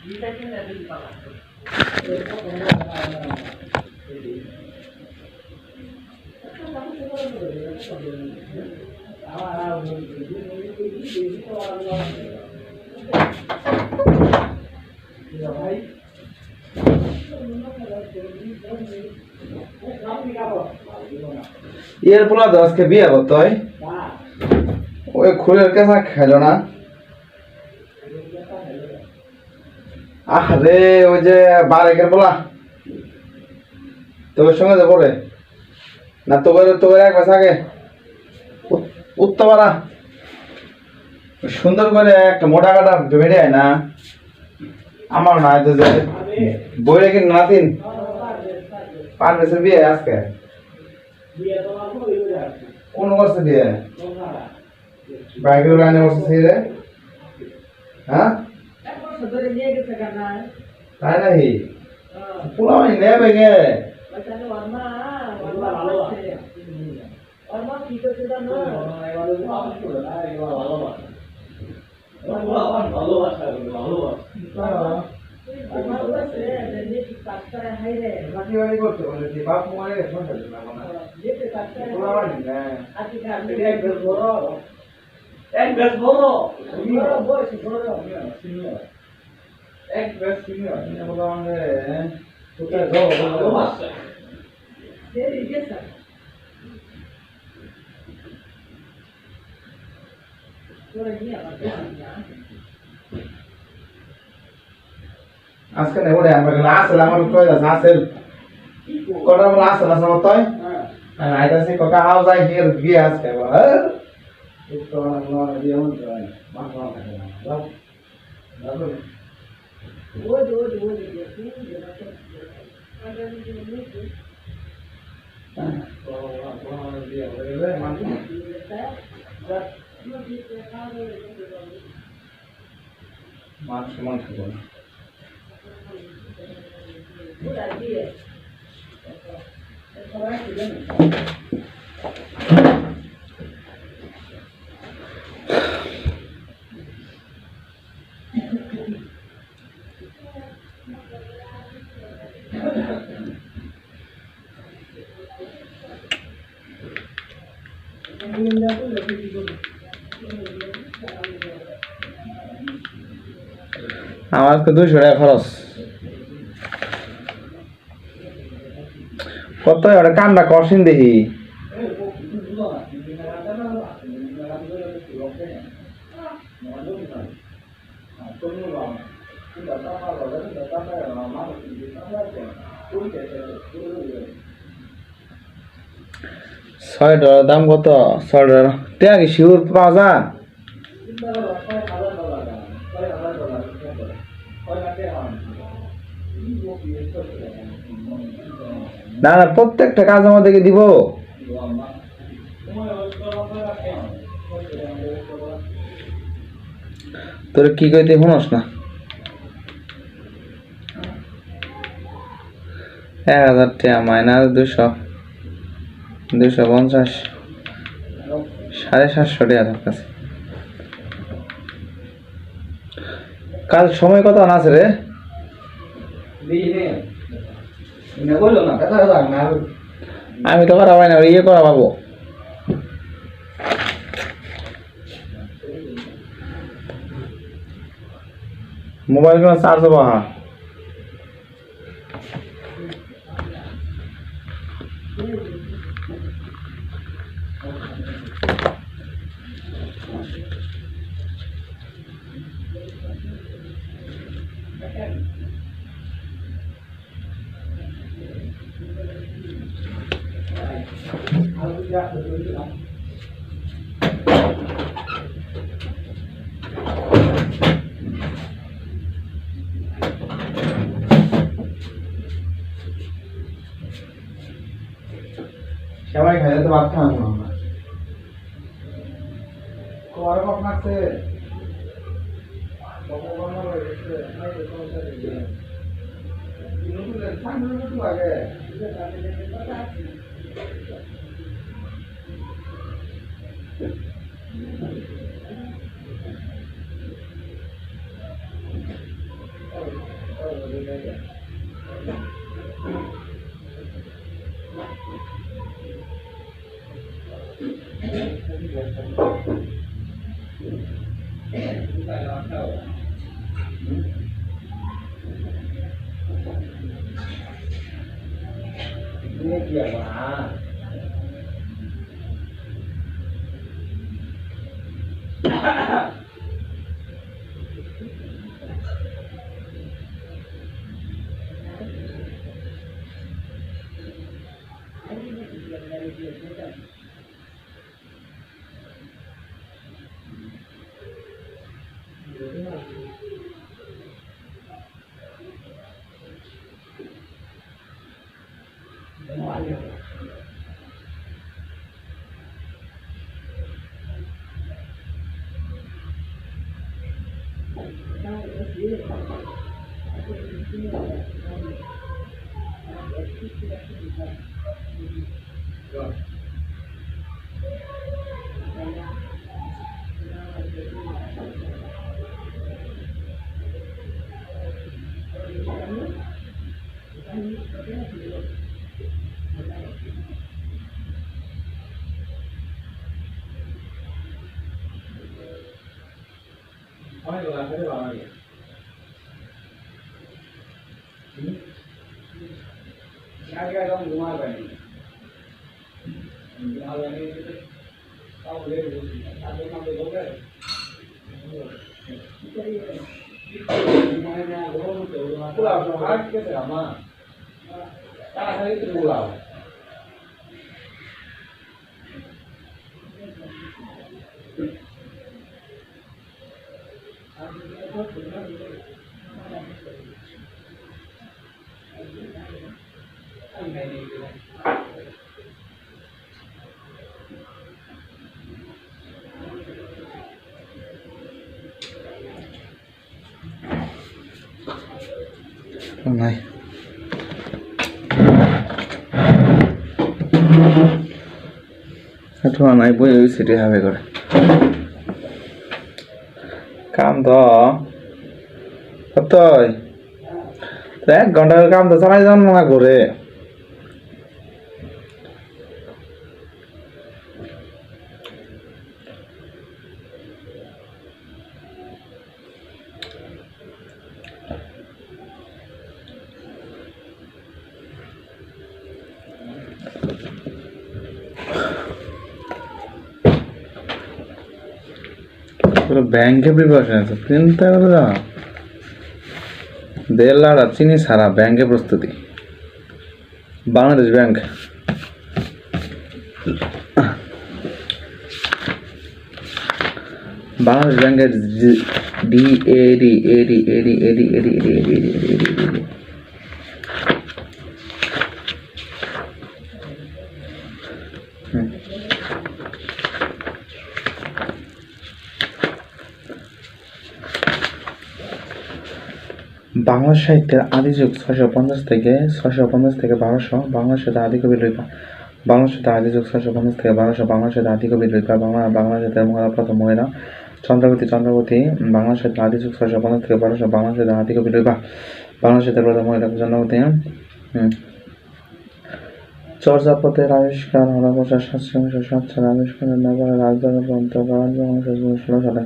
ইয়ার পোলা তো আজকে বিয়ে করতে হয় ওই খুলের কেসা খেলো না আরে ওই যে বারেকের পোলা তোর সঙ্গে যাবো রে না তোকে এক বছর আগে উঠতে পারা সুন্দর করে একটা মোটা কাটা বেড়ে না আমার না তো যে বই রেখে নাতিন 5 বছর বিয়ে আজকে কোন করছে বিয়ে বাইকের লাইনে বসেছি রে হ্যাঁ তাই নাকি পোলা মানে নেবে গে আজকে নেব রে আমরা আসলে আমার কই আছে আসল কটা বলা আসল আছে মতই আমি আইতাছি কাকা হাউ যাই হিয়ার বিয়ে আজকে হ্যাঁ তো না বিয়ে মন যায় মাছ মাছ থাকে না দাও দাও মাছ সমান খাবো না আমার তো 200 টাকা খরচ কত ওটা কান্না করছিন দেখি $6 দাম কত $6 টিয়া কি শিওর পাওয়া যায় না না প্রত্যেকটা কাজ আমাদেরকে দিব তোর কি কইতে শুনস না 1000 টাকা মাইনাস 250 750 টাকা তোর কাছে কাল সময় কত আছে রে আমি তো করা পাই না ইয়ে করা পাবো মোবাইল চার্জ হবো হ্যাঁ সবাই খাইলে তো ভাত খাওয়া না কোয়ার কপ নাকছে আগে Ini dia mah. Ay, lo hace de la vida. क्या काम घुमा रहे हैं घुमा रहे हैं काम ले रहे हैं काम ले लोग हैं पूरा अपना हाथ कैसे हमा क्या है इतना पूरा নাই থোৱা নাই বহি চিটি হাবে কৰে কাম তো তই 1 ঘন্টার কাম তো চালাই যান না করে ব্যাংকে প্রিপারেশন আছে চিন্তা করে না 1.5 লাখ চিনি সারা ব্যাংকে প্রস্তুতি বাংলাদেশ ব্যাংক বাংলাদেশ ব্যাংকের ডিএডি এডি এডি এডি এডি এডি এডি এডি এডি বাংলা সাহিত্যের আদি যুগ 650 থেকে 1200 বাংলা সাহিত্যের আদি কবি রূপা বাংলা সাহিত্যের আদি যুগ 650 থেকে 1200 বাংলা সাহিত্যের আদি কবি রূপা বাংলা সাহিত্যের মহিলা প্রথম মহিলা চন্দ্রবতী বাংলা সাহিত্যের আদি যুগ 650 থেকে 1200 বাংলা সাহিত্যের আদি কবি রূপা বাংলা সাহিত্যের প্রথম মহিলা চন্দ্রবতী চর্যাপদের আবিষ্কার হরপ্রসাদ 707 সালে আবিষ্কারের নগর রাজধানী গ্রন্থ বাংলা 16 সালে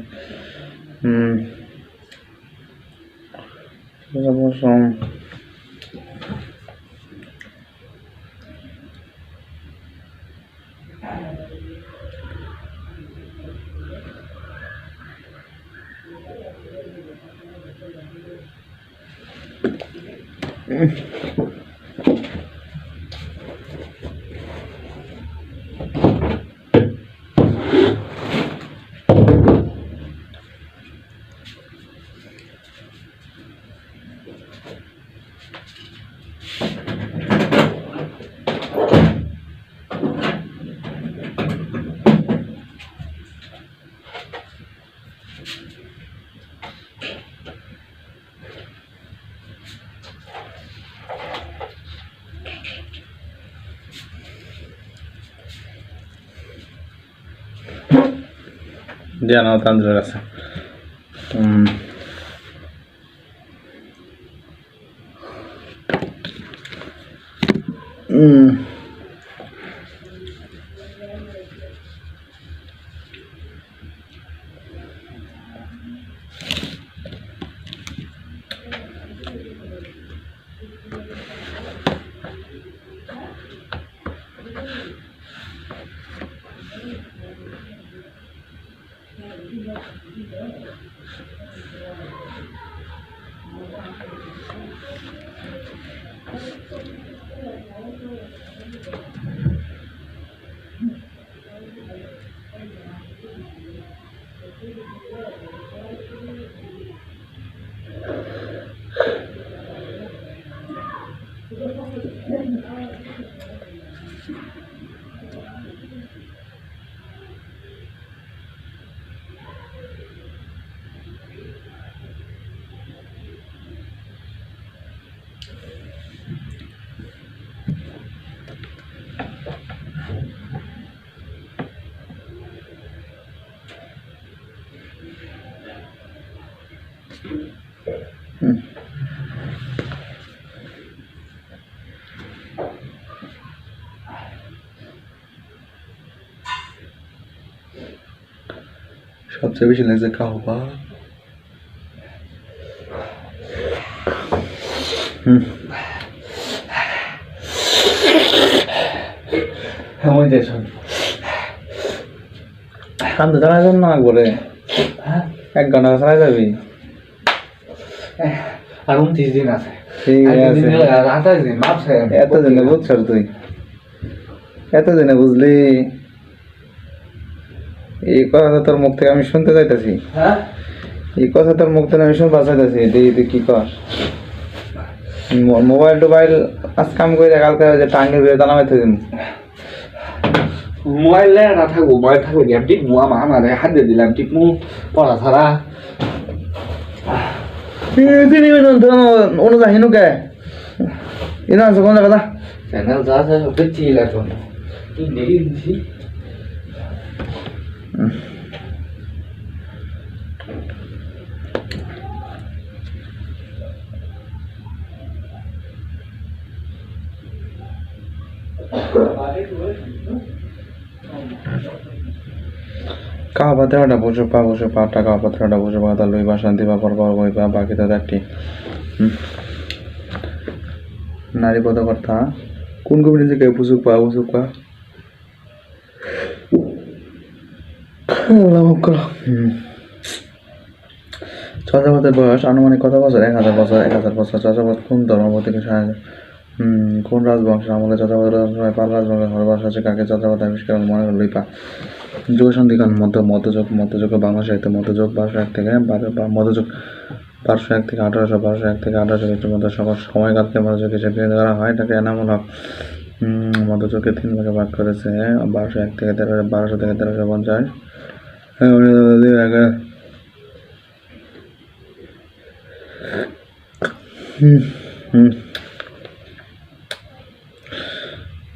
Diana Tandra সবচেয়ে বেশি লাগছে কাহবা। কান্দে চালাই যান না বলে 1 ঘন্টা চালাই যাবি আর 29 দিন আছে। ঠিক আছে, 28 দিন ভাবছে এত দিনে বুঝছর তুই, এত দিনে বুঝলি? এই কথা তোর মুখ থেকে আমি শুনতে চাইতেছি, এই কথা তোর মুখ থেকে আমি শুনতে চাইতেছি। তুই কি কর? মোবাইল টোবাইল আজ কাম করে কালকে যে টাঙ্গের বেড়ে দানা মাইতে দিন। মোবাইল না থাকবো, মোবাইল থাকবে গেম টিপমু, আমার হাত দিয়ে দিলাম টিপমু পড়া ছাড়া। অনুযায়ী নুকে এনে আছে কোন জায়গা? চ্যানেল যা আছে সব দেখছি এখন কি দেখি দিছি। কাহাপাতে বসে পা টাকা পাত্রটা বসে পাতা লইবা শান্তি বা পর বইবা বাকি তো একটি নারী পদকর্তা কোন কবিতা থেকে বুঝুক পা চন্দ্রপথের বয়স আনুমানিক কত বছর? 1000 বছর। 1000 বছর। চন্দ্রপথ কোন ধর্ম থেকে কোন রাজবংশের আমলে চন্দ্রপথ পাল রাজবংশের হরবাস আছে? কাকে চন্দ্রপথ আবিষ্কার মনে হল? লইপা যুগ সন্ধিক্ষণ মধ্যযুগ বাংলা সাহিত্য মধ্যযুগ 1201 থেকে মধ্যযুগ 1201 থেকে 1800 থেকে 1800 মধ্যে সকল সময়কালকে মধ্যযুগ হিসেবে গণ্য করা হয়। এটাকে এনামূল হক মধ্যযুগকে 3 ভাগে ভাগ করেছে। 1201 থেকে 1200 থেকে 1350।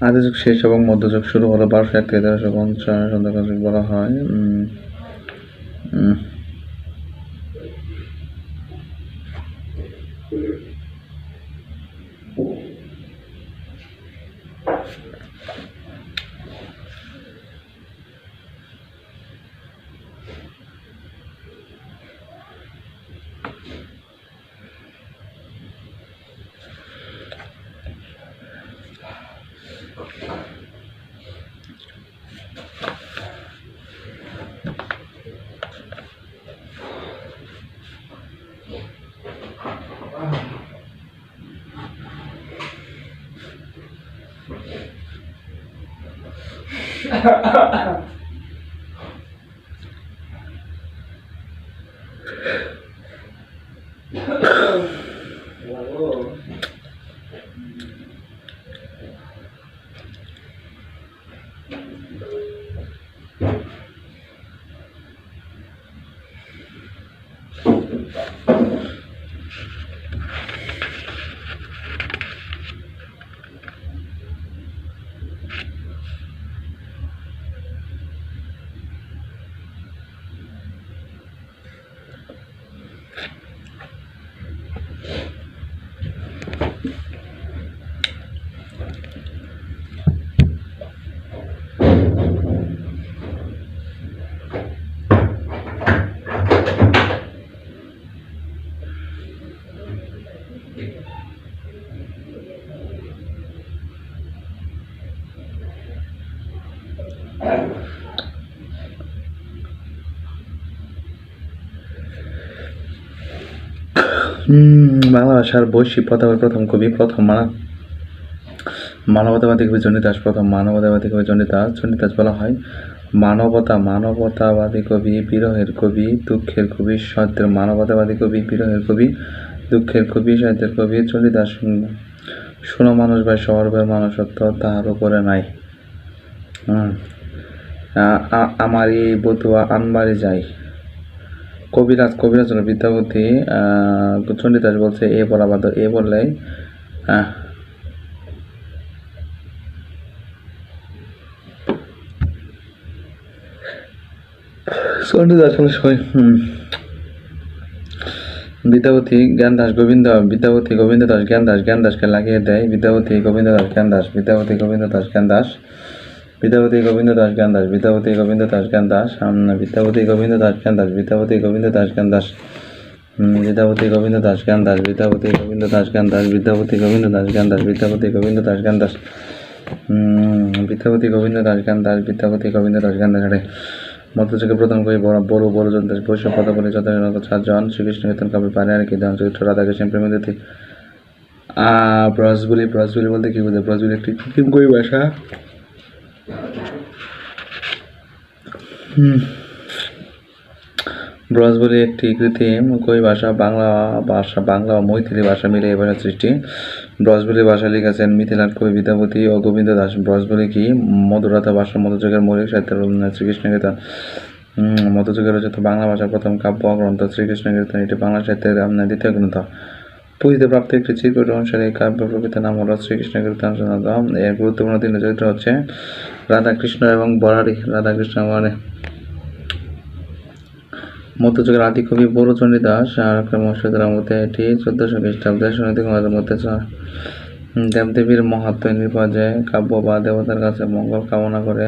আদিযুগ শেষ এবং মধ্যযুগ শুরু হলো 1201 থেকে 1350 সন্ধ্যাকাল বলা হয়। বাংলা ভাষার বৈশ্বিক পতাকার প্রথম কবি, প্রথম মানবতাবাদী কবি চণ্ডীদাস, প্রথম মানবতাবাদী কবি চণ্ডীদাস। চণ্ডীদাস বলা হয় মানবতাবাদী কবি, বিরহের কবি, দুঃখের কবি, সত্যের মানবতাবাদী কবি, বিরহের কবি, দুঃখের কবি, সাহিত্যের কবি। চণ্ডীদাস শোনো মানুষ ভাই, সর্বের মানুষত্ব তাহার উপরে নাই। আমারই বধুয়া আনবারে যাই। কবিরাজ হলো বিদ্যাপতি। চণ্ডীদাস বলছে এ বলা বাদ, এ বললেই চণ্ডীদাস হলো বিদ্যাপতি জ্ঞান দাস গোবিন্দ, বিদ্যাপতি গোবিন্দ দাস জ্ঞান দাস, জ্ঞান দাসকে লাগিয়ে দেয় বিদ্যাপতি গোবিন্দ দাস জ্ঞান দাস, বিদ্যাপতি গোবিন্দ দাস জ্ঞান দাস, বিদ্যাপতি গোবিন্দ দাস জ্ঞান দাস, বিদ্যাপতি গোবিন্দ দাস জ্ঞান দাস, বিদ্যাপতি গোবিন্দ দাস জ্ঞান দাস, বিদ্যাপতি গোবিন্দ দাস জ্ঞান দাস, বিদ্যাপতি গোবিন্দ দাস জ্ঞান দাস, বিদ্যাপতি গোবিন্দ দাস জ্ঞান দাস, বিদ্যাপতি গোবিন্দ দাস জ্ঞান দাস, বিদ্যাপতি গোবিন্দ দাস জ্ঞান দাস, বিদ্যাপতি গোবিন্দ দাস জ্ঞান দাস, বিদ্যাপতি গোবিন্দ দাস জ্ঞান দাস। মধ্যযুগে প্রথম কবি বড় জনদাস বৈশ্ব পদাবলী চারজন। শ্রীকৃষ্ণ কীর্তন কাব্য পারে আর কি দান চরিত্র রাধাকৃষ্ণ প্রেমীতি। ব্রজবুলি বলতে কি বোঝায়? ব্রজবুলি একটি কৃত্রিম কবি ভাষা। ব্রজবুলি একটি কৃত্রিম কবি ভাষা, বাংলা ও মৈথিলি ভাষা মিলে এই ভাষার সৃষ্টি। ব্রজবুলি ভাষা লিখেছেন মিথিলার কবি বিদ্যাপতি ও গোবিন্দ দাস। ব্রজবুলি কি? মধুরতা ভাষা, মধ্যযুগের মৌলিক সাহিত্যের শ্রীকৃষ্ণ কীর্তন। মধ্যযুগের রচিত বাংলা ভাষার প্রথম কাব্য গ্রন্থ শ্রীকৃষ্ণ কীর্তন। এটি বাংলা সাহিত্যের দ্বিতীয় গ্রন্থ। পুঁথিতে প্রাপ্ত একটি চিরকুট অনুসারে এই কাব্য প্রকৃতির নাম হল শ্রীকৃষ্ণ কীর্তন। এর গুরুত্বপূর্ণ তিনটি চরিত্র হচ্ছে রাধাকৃষ্ণ এবং বরারি। মধ্যযুগের আদি কবি বড় চণ্ডীদাস আর মহাশয়দের মধ্যে এটি 1400 খ্রিস্টাব্দে শৈনিক মধ্যে দেবদেবীর মাহাত্ম্য নির্বাচে কাব্য বা দেবতার কাছে মঙ্গল কামনা করে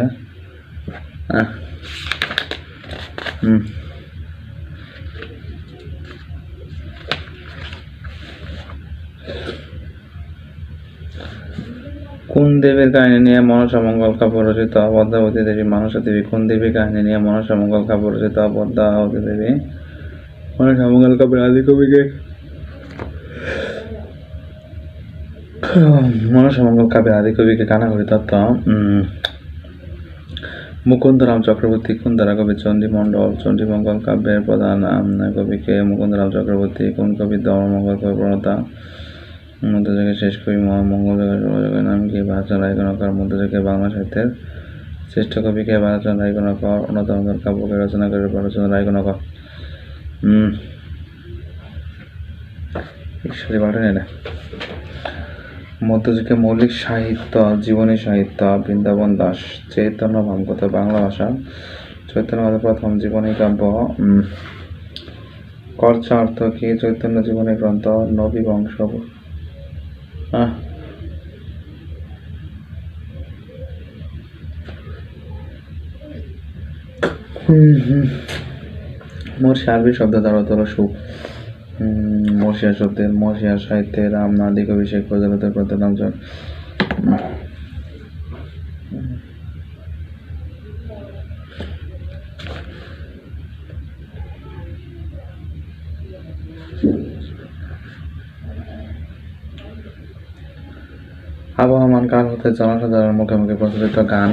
কোন দেবীর কাহিনী নিয়ে মনসা মঙ্গল কাব্য রচিত? পদ্মাবতী দেবী। মনসা দেবী। কোন দেবীর কাহিনী নিয়ে মনসা মঙ্গল কাব্য রচিত? পদ্মাবতী দেবী। মনসা মঙ্গল কাব্যের আদি কবিকে কানাঘুরি তত্ত্ব। মুকুন্দরাম চক্রবর্তী। কোন ধারা কবি? চণ্ডীমণ্ডল। চণ্ডীমঙ্গল কাব্যের প্রধান কবিকে মুকুন্দরাম চক্রবর্তী। কোন কবি ধর্মমঙ্গল কবি প্রণেতা? মধ্যযুগের শেষ কবি মহামঙ্গল যোগের নাম কি? ভারতচন্দ্র রায়গণকর। মধ্যযুগের বাংলা সাহিত্যের শ্রেষ্ঠ কবিকে? ভারতচন্দ্র রায়গণকর। অন্যতম কাব্যকে রচনা করে ভারতচন্দ্র রায়গণকর। মধ্যযুগে মৌলিক সাহিত্য, জীবনী সাহিত্য। বৃন্দাবন দাস। চৈতন্য ভামগত। বাংলা ভাষা। চৈতন্য প্রথম জীবনী কাব্য। কর্তা অর্থ কি? চৈতন্য জীবনী গ্রন্থ। নবী বংশ। মর্ষি আরবি শব্দ তার অর্থ হল সুখ। মর্ষিয়া শব্দের মর্ষিয়া সাহিত্যের আদি কবি শেখ ফজলুদ্দীন গ্রন্থের নাম আবহমান কাল হতে জনসাধারণের মুখে মুখে প্রচলিত গান,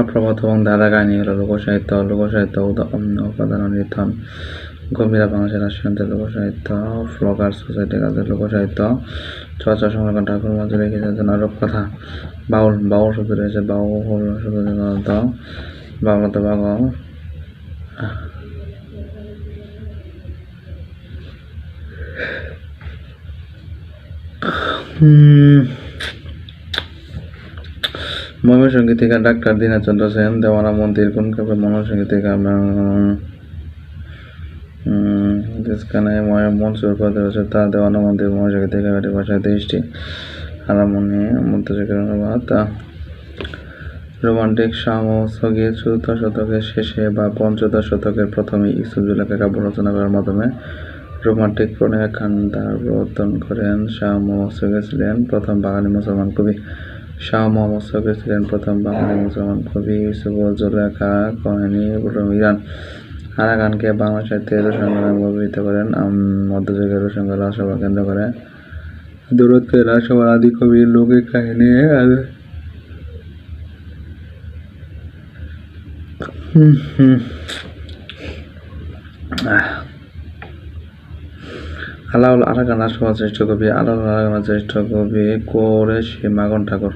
প্রবত এবং দাদা কাহিনী হল লোকসাহিত্য। উপাদান নির্ধারণ গম্ভীরা বাংলাদেশের রাষ্ট্রীয় লোকসাহিত্য। ফ্লগার সোসাইটি কাজের লোকসাহিত্য। চর্চা সংরক্ষণ ঠাকুর মঞ্চে লিখেছেন আরব কথা। বাউল শব্দ রয়েছে। বাউল শব্দ বাংলাতে বাগল। ময়মনসিংহ ডাক্তার দীনাচন্দ্র সেন। দেওয়ানা মন্দির কোন কাব্যে? ময়মনসিংহ মনসুর পদে রয়েছে তা দেওয়ানা মন্দির ময়মনসিংহ থেকে ভাষায় 23টি। হারামনি মধ্যযুগের অনুবাদ। রোমান্টিক সমস্তগীত 14th শতকের শেষে বা 15th শতকের প্রথমে ইউসুফ জুলেখা কাব্য রচনা করার মাধ্যমে রোমান্টিক প্রণয়ের খান্ডার প্রবর্তন করেন। শাহ মোহাম্মদ শফি ছিলেন প্রথম বাঙালি মুসলমান কবি। ইউসুফ জুলেখা কাহিনী ইরান। আরাকানকে বাংলা সাহিত্যের রোশন নামে অভিহিত করেন। মধ্যযুগের রোশনকে রাজসভা কেন্দ্র করে দূরত্বে রাজসভার আদি কবির লৌকিক কাহিনী আলাউল আরাকান রাজসভার শ্রেষ্ঠ কবি আলাউল আরাকানের শ্রেষ্ঠ কবি কোরেশী মাগন ঠাকুর।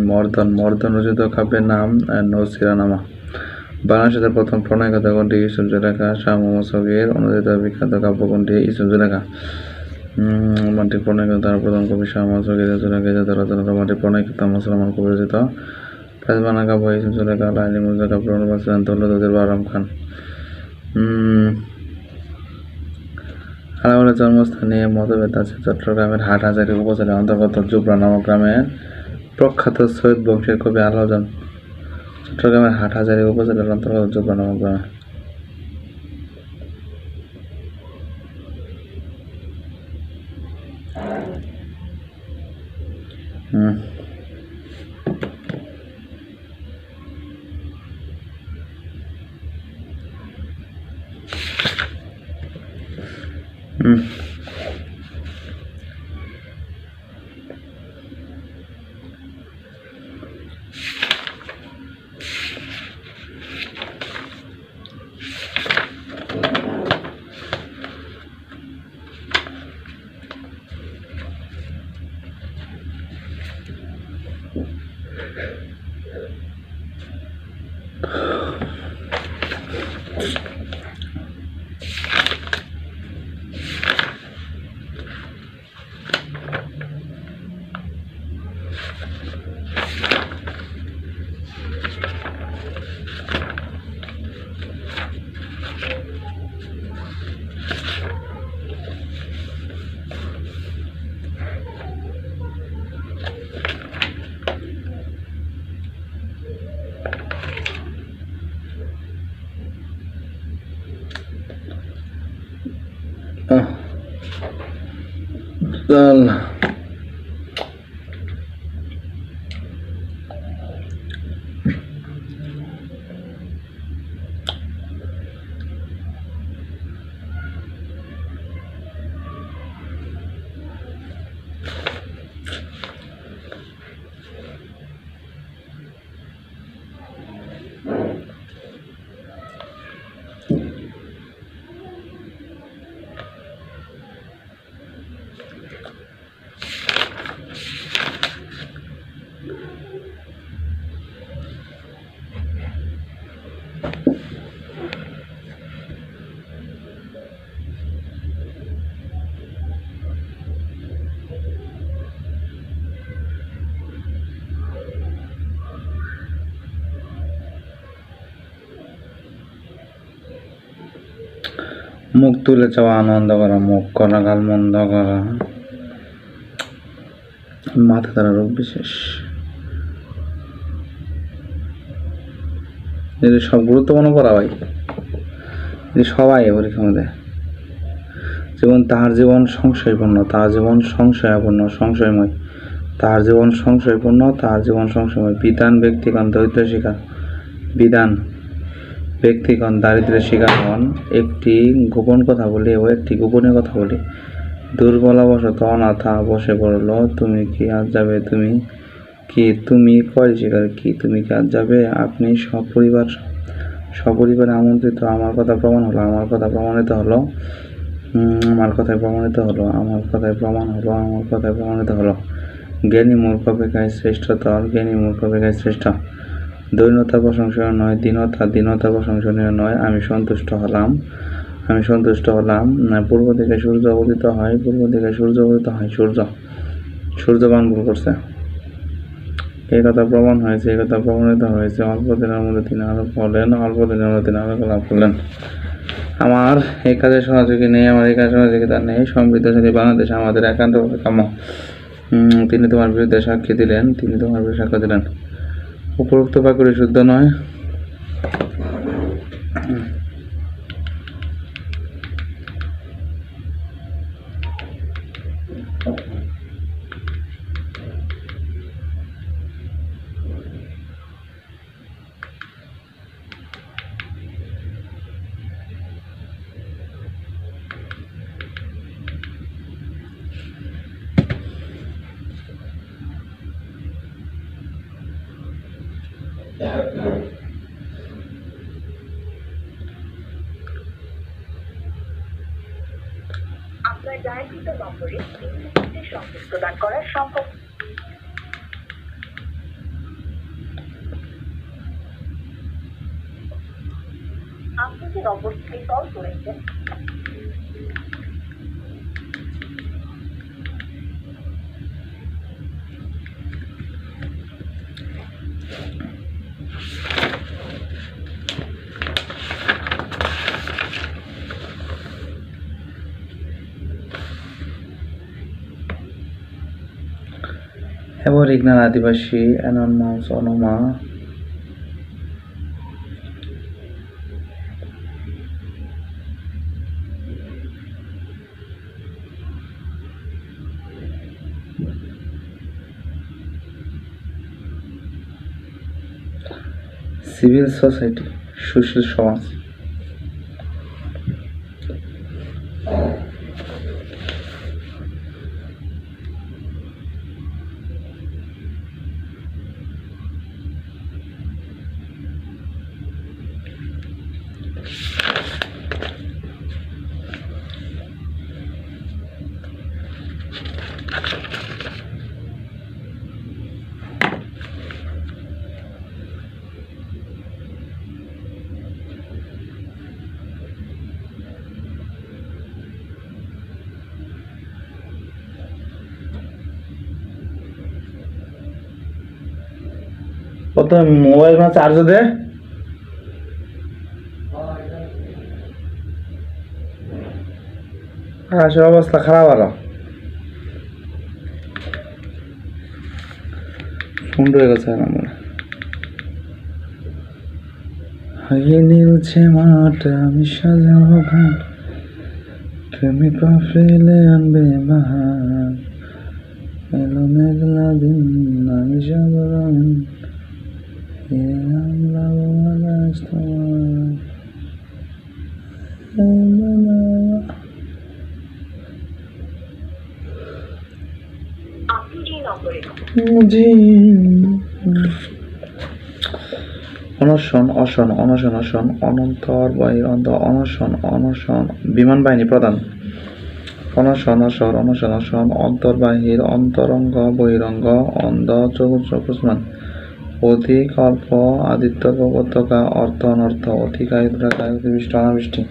মর্দন রচিত কাব্যের নাম নৌসিরানামা। বাংলাদেশের প্রথম প্রণয় কথা কোনটি? ইউসুফ জুলেখা। শাহ মোহাম্মদ শফীর অনুদিত বিখ্যাত কাব্য কোনটি? ইউসুফ জুলেখা। রোমান্টিক প্রণয় কথার প্রথম কবি শাহ মোহাম্মদ শফীর জুলেখা রচনা। রোমান্টিক প্রণয় কথা মুসলমান কবি রচিত। প্রাচীন কাব্য ইউসুফ জুলেখা। লাইলি মুজা কাব্যের অনুবাদ ছিলেন দৌলতুদ্দিন বাহরাম খান। আলাউলের জন্মস্থান নিয়ে মতভেদ আছে। চট্টগ্রামের হাটহাজারী উপজেলার অন্তর্গত জুবরা নামক গ্রামের প্রখ্যাত সৈয়দ বংশের কবি আলাউল চট্টগ্রামের হাটহাজারী উপজেলার অন্তর্গত জুবরা নামক গ্রামে। মুখ তুলে চাওয়া আনন্দ করা, মুখ করা গাল মন্দ করা, মাথা ধরা রোগ বিশেষ, এদের সব গুরুত্বপূর্ণ পড়া ভাই, সবাই পরীক্ষার মধ্যে। যেমন তাহার জীবন সংশয়পূর্ণ, তাহার জীবন সংশয়াপূর্ণ, সংশয়ময়, তাহার জীবন সংশয়পূর্ণ, তাহার জীবন সংশয়ময়। বিধান ব্যক্তিগণ দরিদ্র শিকার, বিধান ব্যক্তিগণ দারিদ্র্যের শিকার হন। একটি গোপন কথা বলি ও একটি গোপনীয় কথা বলি। দুর্বলবশত অনাথা বসে পড়ল, তুমি কি আজ যাবে? তুমি কি, তুমি কয় শিকার কি, তুমি কি আজ যাবে? আপনি সপরিবারে আমন্ত্রিত। আমার কথা প্রমাণ হলো, আমার কথা প্রমাণিত হলো, আমার কথায় প্রমাণিত হলো, আমার কথায় প্রমাণ হলো, আমার কথায় প্রমাণিত হলো। জ্ঞানী মূর্খ অপেক্ষায় শ্রেষ্ঠতর, জ্ঞানী মূর্খ অপেক্ষায় শ্রেষ্ঠ। দৈন্যতা প্রশংসনীয় নয়, দীনতা প্রশংসনীয় নয়। আমি সন্তুষ্ট হলাম, আমি সন্তুষ্ট হলাম। পূর্ব দিকে সূর্য উদিত হয়, পূর্ব দিকে সূর্য উদিত হয়। সূর্যবান ভুল করছে, এই কথা প্রমাণ হয়েছে, এই কথা প্রমাণিত হয়েছে। অল্প দিনের মধ্যে তিনি আলোক হলেন, অল্প দিনের মধ্যে তিনি আলোক লাভ করলেন। আমার এই কাজে সহযোগী নেই, আমার এই কাজে সহযোগিতা নেই। সমৃদ্ধশালী বাংলাদেশ আমাদের একান্তভাবে কাম্য। তিনি তোমার বিরুদ্ধে সাক্ষী দিলেন, তিনি তোমার বিরুদ্ধে সাক্ষ্য দিলেন। উপরোক্ত বাক্যটি শুদ্ধ নয়। আপনার ডায়ালকৃত নম্বরে 3 মিনিটে সংযোগ প্রদান করা সম্ভব। আপনি যে নম্বরটিতে কল করেছেন অ্যাবরিজিনাল আদিবাসী অ্যাননমাস অনোমা সিভিল সোসাইটি সুশীল সমাজ। কত মোবাইল না চার্জ দে আকাশের অবস্থা খারাপ আরো সুন্দর হয়ে গেছে আমার হারিয়ে নীলছে মাঠ আমি সাজাবো ঘাট তুমি পা ফেলে আনবে বাহার এলো মেঘলা দিন আমি যাবো আপনি যে নম্বরে অনশন অসন অনশন অসন অনন্তর বাহির অন্ত অনশন অনশন বিমান বাহিনী প্রধান অনশন অসর অনশন অসন অন্তর বাহির অন্তরঙ্গ বহিরঙ্গ অন্ধ চতুর্থ কুসমান অধিক অল্প আদিত্য উপত্যকা অর্থ অনর্থ অধিকায় দুরাকায় অতিবৃষ্টি অনাবৃষ্টি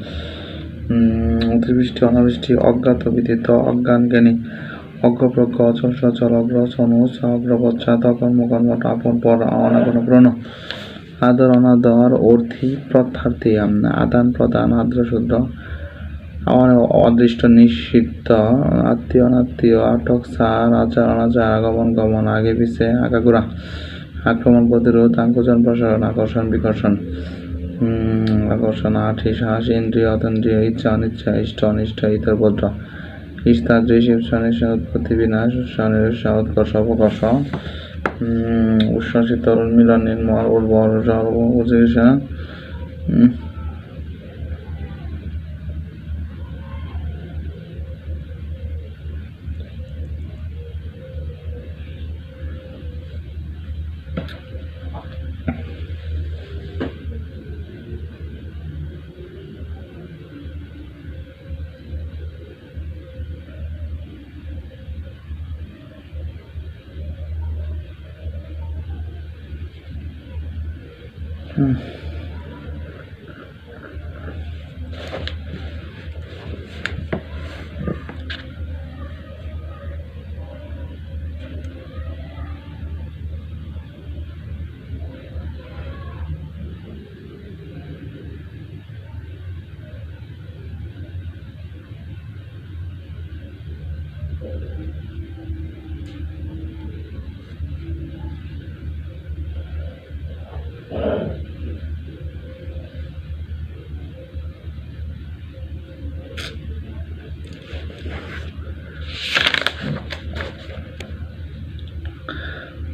অতিবৃষ্টি অনাবৃষ্টি অজ্ঞাত বিদিত অজ্ঞান জ্ঞানী অজ্ঞপ্রজ্ঞ অচল সচল অগ্র সনুজ অগ্রপশ্চাৎ অকর্মকর্ম আপন পর অনাগণ প্রণ আদর অনাদর অর্থী প্রত্যার্থী আদান প্রদান আদ্র শুদ্র আমার অদৃষ্ট নিষিদ্ধ আত্মীয় অনাত্মীয় আটক সার আচার অনাচার আগমন গমন আগে পিছে আগাগোড়া আক্রমণ প্রতিরোধ আঙ্কুচন প্রসারণ আকর্ষণ বিকর্ষণ আকর্ষণ আঠি শ্বাস ইন্দ্রিয় অতীন্দ্রিয় ইচ্ছা অনিচ্ছা ইষ্ট অনিষ্ট ইতর ভদ্র ইষ্টাদৃশ ঈর্ষণের উৎপত্তি বিনাশ উৎসাহ উৎকর্ষ অপকর্ষ উচ্ছ্বাসিত মিলন নির্মল উর্বর উজ্জীবিষা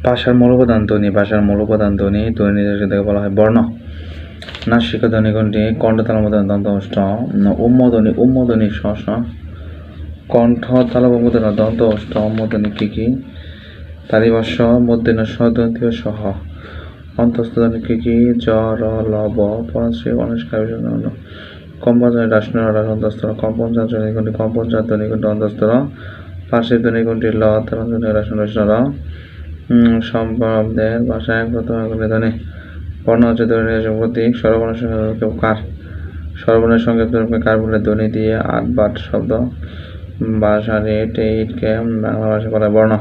ভাষার মূলপ্রধান ধ্বনি ভাষার মূলপ্রধান ধ্বনি ধ্বনি নির্দেশকে বলা হয় বর্ণ নাসিক ধ্বনি কোনটি কণ্ঠ তালমধ্বনি দন্ত অষ্ট উম্মধ্বনি উম্মধ্বনি শ কণ্ঠ তালবধ্বনি দন্ত অষ্ট উম্মধ্বনি কি তালিভাষ্য মধ্যে স্বদন্তীয় সহ অন্তস্থ ধ্বনি কি কি? জ, র, ল, ব, পরাশ্রী, অনিষ্কার বিষয়। কম্পন ধ্বনি রাষ্ট্র অন্তস্থ। কম্পন জাত ধ্বনি কোনটি? কম্পন জাত ধ্বনি কোনটি? অন্তস্থ। পার্শ্বিক ধ্বনি কোনটি? ল। তালব্য ধ্বনি রাষ্ট্র র। সম্পদের ভাষায় প্রথম একটি ধ্বনি। বর্ণ হচ্ছে ধ্বনির প্রতীক। স্বরবর্ণের সংক্ষেপ কার? স্বরবর্ণের সংক্ষেপ রূপে কার বলে? ধ্বনি দিয়ে 8 বাট শব্দ ভাষার ইটকে বাংলা ভাষা বলা বর্ণ।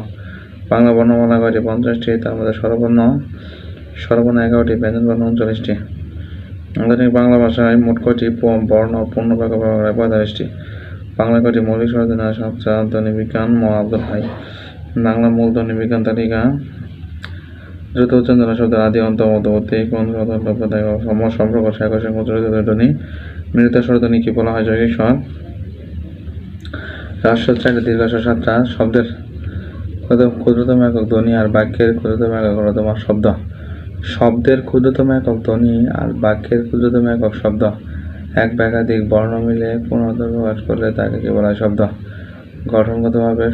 বাংলা বর্ণমালা কয়টি? 50টি। তার মধ্যে স্বরবর্ণ 11টি, ব্যঞ্জন বর্ণ 39টি। আধুনিক বাংলা ভাষায় মোট কয়টি বর্ণ পূর্ণবাক্য ব্যবহার করে? 45টি। বাংলা কয়টি মৌলিক স্বরধ্বনি আছে? 7টা। ধ্বনি বিজ্ঞান আব্দুল হাই। বাংলা মূল ধ্বনি বিজ্ঞান তালিকা। দ্রুত উচ্চারণ শব্দের আদি অন্ত মধ্যবর্তী কোন সম্পর্ক ধ্বনি। মিলিত স্বরধ্বনি কি বলা হয়? যৌগিক স্বর। রাষ্ট্র 4টা, দীর্ঘস্বর 7টা। শব্দের ক্ষুদ্রতম একক ধ্বনি আর বাক্যের ক্ষুদ্রতম একক হলো তোমার শব্দ। শব্দের ক্ষুদ্রতম একক ধ্বনি আর বাক্যের ক্ষুদ্রতম একক শব্দ। এক বা একাধিক বর্ণ মিলে পূর্ণদৈর্ঘ্য প্রকাশ করলে তাকে কি বলা হয়? শব্দ। গঠনগতভাবে